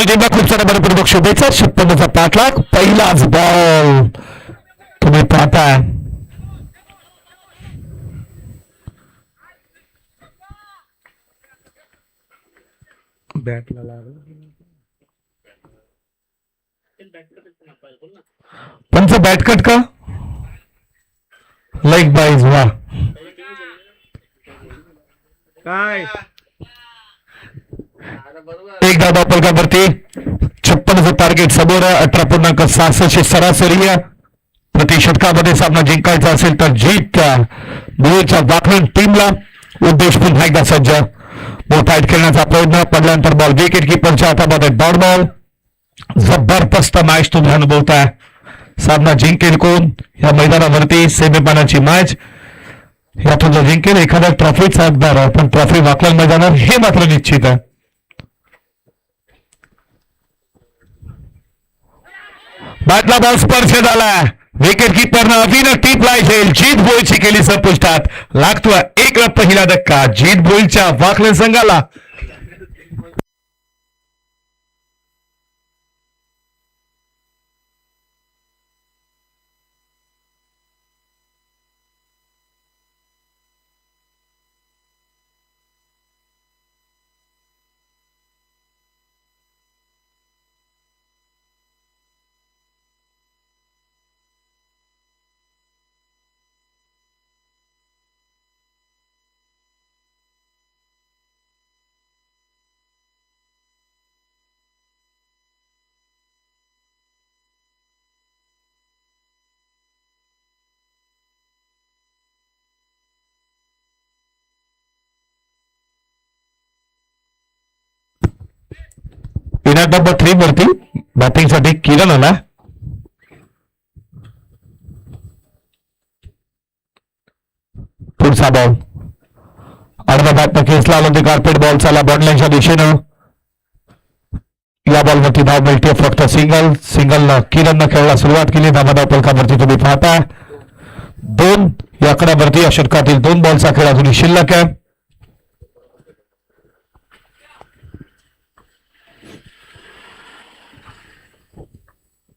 दोन्ही टीमला खूप साऱ्या बरोबर शुभेच्छा. 56चा पाठलाग, पहिलाच बॉल तुम्ही पाहताय. बॅटला लागलं पंच, बॅट कट का लाईक बाईज. वा काय एक दादा पलकावरती 56चं टार्गेट समोर. 18.66 सरासरी आहे. प्रति षटकामध्ये सामना जिंकायचा असेल तर जीत मुळच्या वाकरण टीमला. उद्देश पुन्हा एकदा सज्ज. मोठाईट खेळण्याचा प्रयत्न पडल्यानंतर बॉल विकेट किपरच्या हातामध्ये डॉट बॉल. जबरदस्त मॅच तुम्ही अनुभवताय. सामना जिंकेल कोण या मैदानावरती? सेमीफायनलची मॅच. यातून जो जिंकेल एखादा ट्रॉफीचा हकदार आहे, पण ट्रॉफी वाकलन मैदानावर हे मात्र निश्चित आहे. बॅटला बॉल स्पर्श झाला. विकेट किपरनं अभिनव टिपलाय झेल. जीत बोईची केली संपुष्टात. लागतोय एक पहिला धक्का जीत बोईच्या वाकलन संघाला. इनात नंबर 3 वरती बॅटिंग साठी किरण आला. पुढचा बॉल अर्धा बॅटनं खेचला होते. कार्पेट बॉल चाला बॉडलाईनच्या दिशेनं. या बॉलवरती धाव मिळते फक्त सिंगल किरणनं खेळायला सुरुवात केली. धाबाधाव पलकावरती तुम्ही पाहता 2 या आकड्यावरती या षटकातील 2 बॉलचा खेळ अजूनही शिल्लक आहे.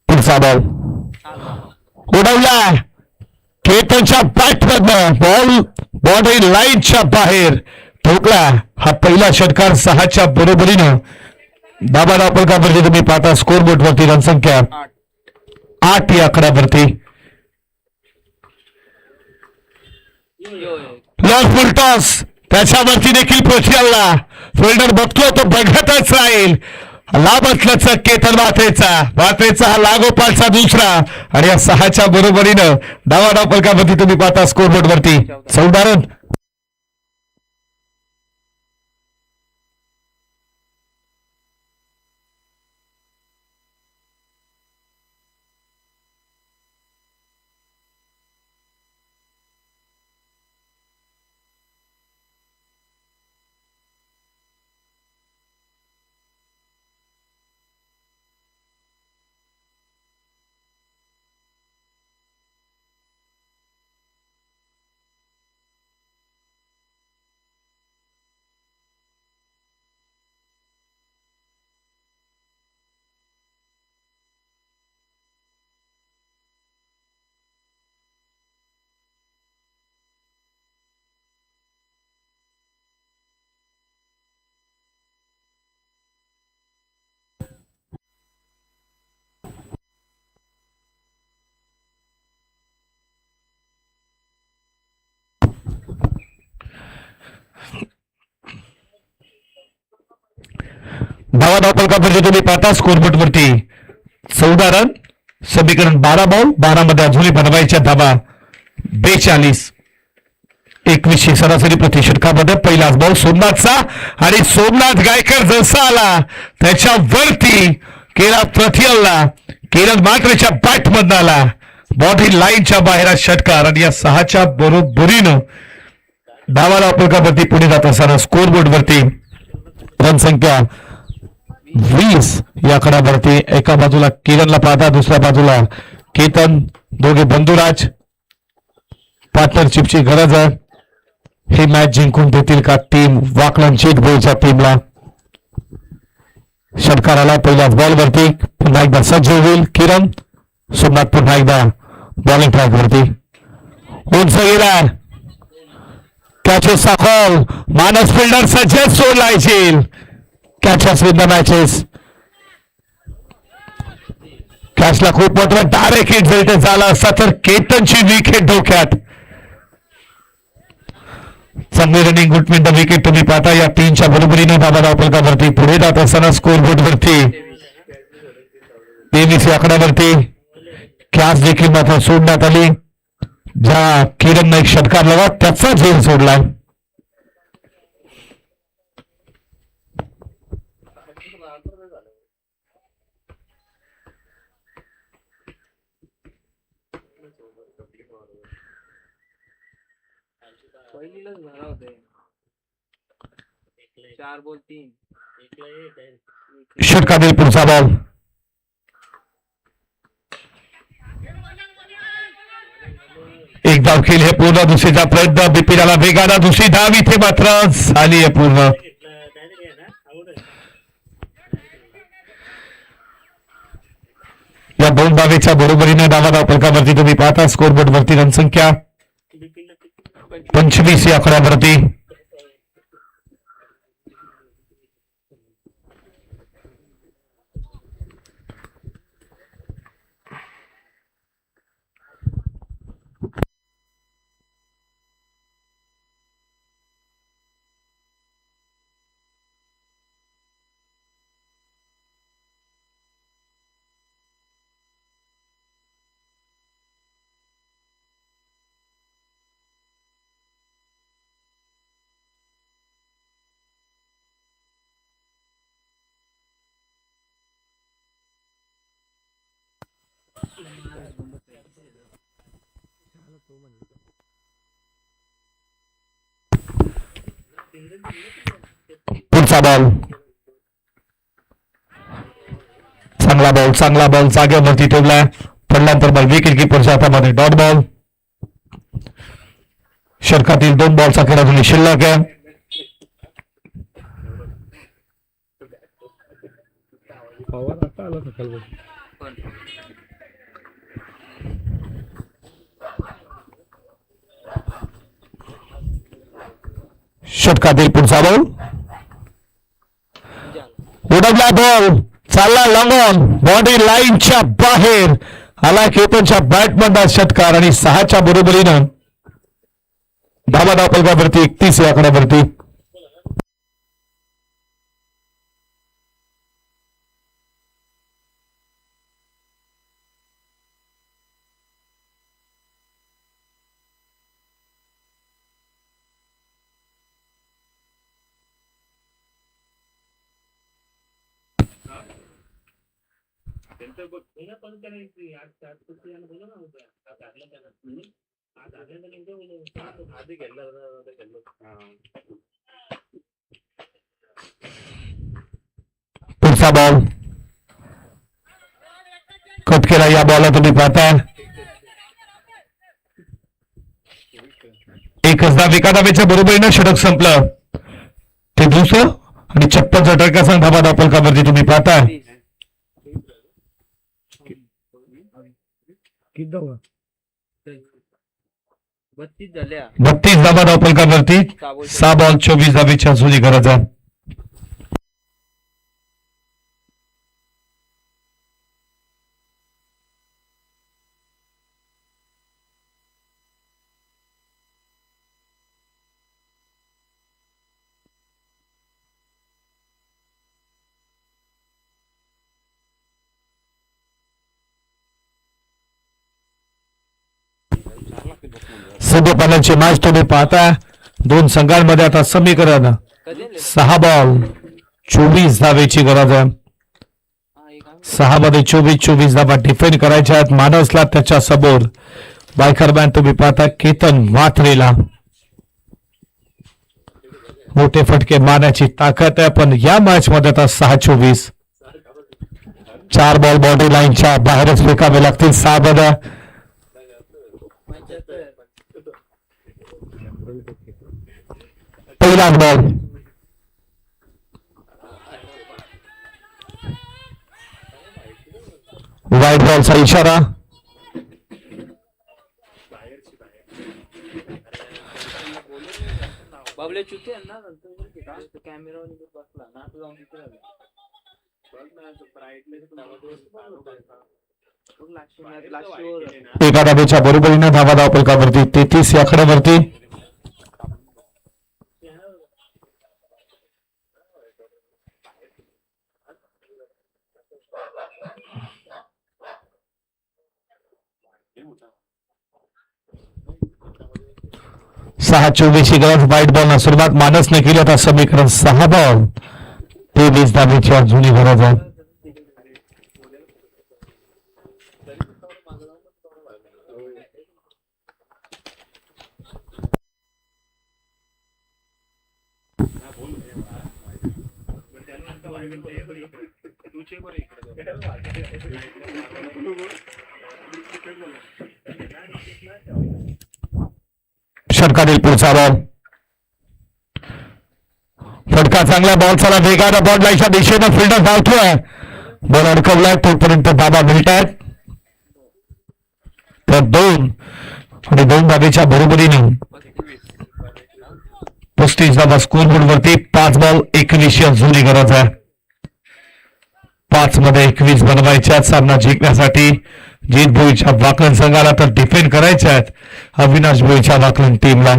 पुढचा बॉल उडवला केतनच्या बॅटमधनं. बॉल बॉडी लाईनच्या बाहेर ठोकला. हा पहिला षटकार 6च्या बरोबरीनं. दाबादाव पलकावरती तुम्ही पाहता स्कोर बोर्डवरती रनसंख्या 8 या आकड्यावरती. लॉस फुल टॉस त्याच्यावरती देखील पोचला. फिल्डर बघतो तो बघतच राहील. लाभ असल्याचा केतन वात्रेचा हा लागोपाठचा दुसरा. आणि या 6च्या बरोबरीनं डावाडाव पलकावरती तुम्ही पाहता स्कोर बोर्ड वरती 14 रन. धावा पलकावरती तुम्ही पाहता स्कोरबोर्ड वरती 14 रन. समीकरण 12 बॉल 12 मध्ये अजूनही बनवायच्या धावा 42. 21 सरासरी प्रति षटकामध्ये. पहिलाच बॉल सोमनाथचा आणि सोमनाथ गायकर जसा आला त्याच्यावरती केला प्रथियलला. केरळ मात्रच्या बॅटमधनं आला. बॉडी लाईनच्या बाहेर षटकार. आणि या 6च्या बरोबरीनं धावाला पलकावरती पुढे जात असताना स्कोरबोर्ड वरती रनसंख्या 20 या आकड्यावरती. एका बाजूला किरणला पाहता दुसऱ्या बाजूला केतन. दोघे बंधुराज. पार्टनरशिपची गरज आहे. ही मॅच जिंकून देतील का टीम वाकलन चीट बोलच्या टीमला? षटकाराला पहिल्याच बॉलवरती पुन्हा एकदा सज्ज होईल किरण. सोमनाथ पुन्हा एकदा बॉलिंग ट्रॅक वरती उंच गेला. Catches call. मानस फिल्डर सज्ज सोडलायचे. Catches with the matches. कॅचला खूप महत्व. डायरेक्ट हिट जर इथे झाला असता तर केतनची विकेट धोक्यात. चांगली रनिंग गुड मिनिट विकेट तुम्ही पाहता. या 3च्या बरोबरीने धावा धावपलकावरती पुढे जात असताना स्कोर बोर्ड वरती 23 आकड्यावरती कॅच देखील मात्र सोडण्यात आली. ज्या किरणने एक षटकार लावा त्याचा झेल सोडला. पहिलीलाच भरा होते 4 बॉल 3. षटकातील पुढचा बॉल. एक धाव खेळ हे पूर्ण. दुसरीचा प्रयत्न बिपिनाला वेगाला दुसरी धाव इथे मात्र झाली आहे पूर्ण. या 2 धावेच्या बरोबरीने धावा धावपलकावरती तुम्ही पाहता स्कोरबोर्ड वरती रनसंख्या 25 या आकड्यावरती. पुढचा बॉल. चांगला बॉल जागेवरती ठेवलाय. पडल्यानंतर बॉल विकेट किपरच्या हातामध्ये डॉट बॉल. षटकातील 2 बॉलचा खेळ अजूनही शिल्लक आहे. षटकातील पुढचा बॉल. उडवला बॉल. चालला लॉंगॉन. बॉडी लाईनच्या बाहेर आला. केतनच्या बॅटमधला षटकार आणि 6च्या बरोबरीनं धावा धावपलकावरती 31 या आकड्यावरती. पुढचा बॉल कट केला. या बॉलला तुम्ही पाहता एकच धाव. एका धावेच्या बरोबरीनं षटक संपलं. ते दुसरं आणि 56 षटकाचा धावा धावपलकावरती तुम्ही पाहता. किती 32 झाल्या. 32 धावा धावपलकावरती 6 बॉल 24 धावेच्या अजूनही गरज आहे. सध्या पाण्याची मॅच तुम्ही पाहता. 2 संघांमध्ये आता समीकरण 6 बॉल 24 धावेची गरज आहे. 6 मध्ये 24 धावा डिफेंड करायच्या आहेत. मानसला त्याच्या समोर बायकरमॅन तुम्ही पाहता केतन म्हात्रेला. मोठे फटके मारण्याची ताकद आहे. पण या मॅच मध्ये आता 6-24 4 बॉल बॉडी लाईनच्या बाहेरच फेकावे लागतील. 6 मध्ये पहिला बॉल वाईट बॉलचा इशारा. बाबले चुके आहे ना नंतर कॅमेरावर बसला ना तू जाऊन तिथे राहिला. एका धावेच्या बरोबरीने धावा धावफलकावरती 33 या आकड्यावरती. सहा 24 गरज वाईट बॉल सुरुवात मानसने केली. आता समीकरण 6 बॉल 23 धावेची जुनी गरज आहे. षटकातील पुढचा बॉल. फटका चांगला बॉल चला वेगानं बॉल लाईच्या दिशेनं फिल्डर धावतोय. बॉल अडकवलाय तोपर्यंत धाबा मिळतायत. तर 2 आणि 2 धावेच्या बरोबरीने 35 धावा स्कोरबोर्ड वरती. 5 बॉल 21 या जुनी गरज आहे. 5 मध्ये 21 बनवायच्या सामना जिंकण्यासाठी. जीत भोईच्या वाकलन संघाला तर डिफेंड करायचे आहेत. अविनाश भोईच्या वाकलन टीमला.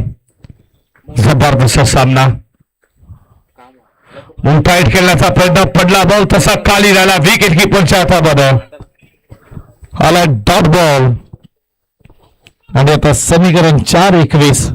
जबरदस्त सामना. मुंटाईट खेळण्याचा प्रयत्न पडला बॉल तसा खाली राहिला. विकेट किपरच्या हातामध्ये आला डॉट बॉल. आणि आता समीकरण 4-21.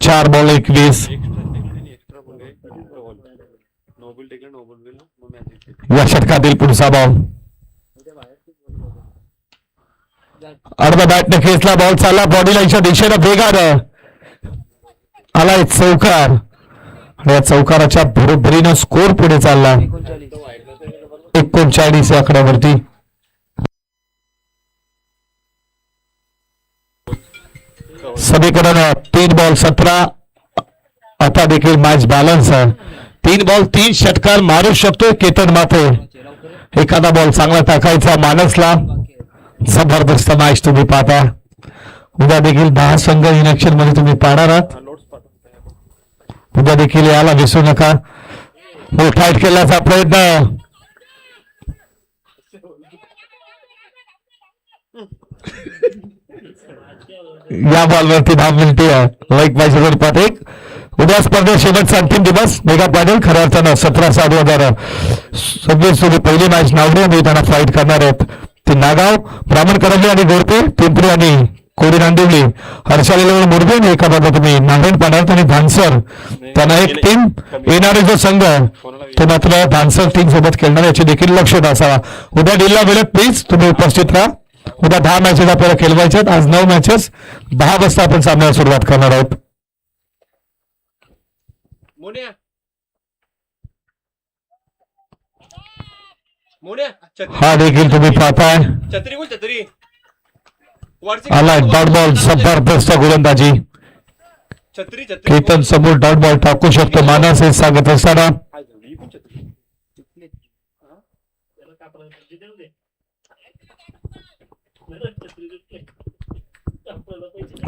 चार बॉल 21 या षटकातील पुढचा बॉल. अर्धा बॅटने खेचला बॉल चालला बॉडी लाईनच्या दिशेनं वेगानं आलाय चौकार. आणि या चौकाराच्या बरोबरीनं स्कोर पुढे चालला 39 या आकड्यावरती. समीकरण 3 बॉल 17. आता देखील मॅच बॅलन्स आहे. 3 बॉल 3 षटकार मारू शकतो केतन माते. एखादा बॉल चांगला टाकायचा मानसला. जबरदस्त मॅच तुम्ही पाहता. उद्या देखील 10 संघ इनॅक्शन मध्ये तुम्ही पाहणार आहात. उद्या देखील याला विसरू नका. टाईट केल्याचा प्रयत्न. या बॉलवरती धाव मिळते लाईक पाहिजे 1. उद्या स्पर्धेत शेवटचा अंतिम दिवस. मेगा फायनल खऱ्या अर्थानं 17/7/2026 रोजी पहिली मॅच नावडे आणि त्यांना फाईट करणार आहेत. ते नागाव, ब्राह्मण करंजे आणि गोरपे, पिंपरी आणि कोडी नांदिवली, हर्षाली मुरबे आणि एका बाजूला तुम्ही नारायण पांढरत आणि धानसर. त्यांना एक टीम येणारे जो संघ तो मात्र धानसर टीम सोबत खेळणार याची देखील लक्ष असावा. उद्या डिल्ला वेळेत प्लीज तुम्ही उपस्थित राहा. उद्या 10 मॅचेस आपल्याला खेळवायचे आहेत. आज 9 मॅचेस. 10 वाजता आपण सामन्याला सुरुवात करणार आहोत. हा देखील तुम्ही पाहताय. आला डॉट बॉल. जबरदस्त गोलंदाजी. केतन समोर डॉट बॉल टाकू शकतो मानस हे सांगत असताना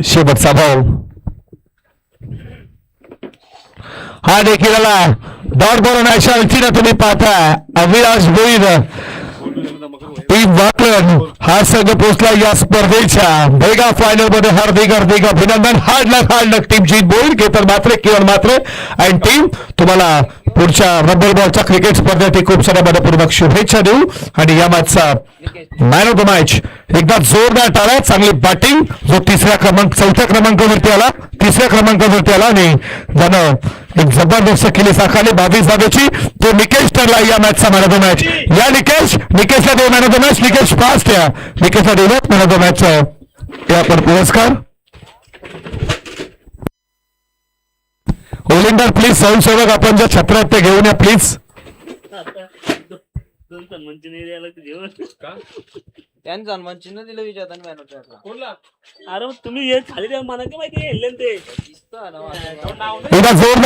शेवटचा बॉल. हा देखील आला डॉट बॉल. अशा व्यक्तीला तुम्ही पाहताय अविनाश भोईर टीम वाकलन हा संघ पोहोचला या स्पर्धेच्या मेगा फायनल मध्ये. हार्दिक अभिनंदन. Hard luck team Jeet Boir, Ketan Mhatre, Kiran Mhatre and team. तुम्हाला पुढच्या रबर बॉलच्या क्रिकेट स्पर्धेत खूप साऱ्या मनपूर्वक शुभेच्छा देऊ. आणि या मॅचचा मॅन ऑफ द मॅच एकदा जोरदार टाळा. चांगली बॅटिंग. जो 4थ्या क्रमांकावरती आला आणि त्यानं एक जबरदस्त केली साकारली 22 धावेची. तो निकेश ठरला या मॅचचा मॅन ऑफ द मॅच. या निकेशला देऊ man of the match. Nikesh fast या निकेशला देऊयात मॅन ऑफ द मॅच हे आपण पुरस्कार. ओलिंडर प्लीज स्वयंसेवक आपण ज्या छत्र आहेत ते घेऊन या प्लीज. दोन सन्मानची नाही द्यायला घेऊन त्यांनी सन्मान चिन्ह दिलं विचारताना बॅनर ट्रॅकला. अरे मग तुम्ही हे खाली द्या मला काय माहिती हेल्ले ते दिसतं ना माझं. एकदा जोरदार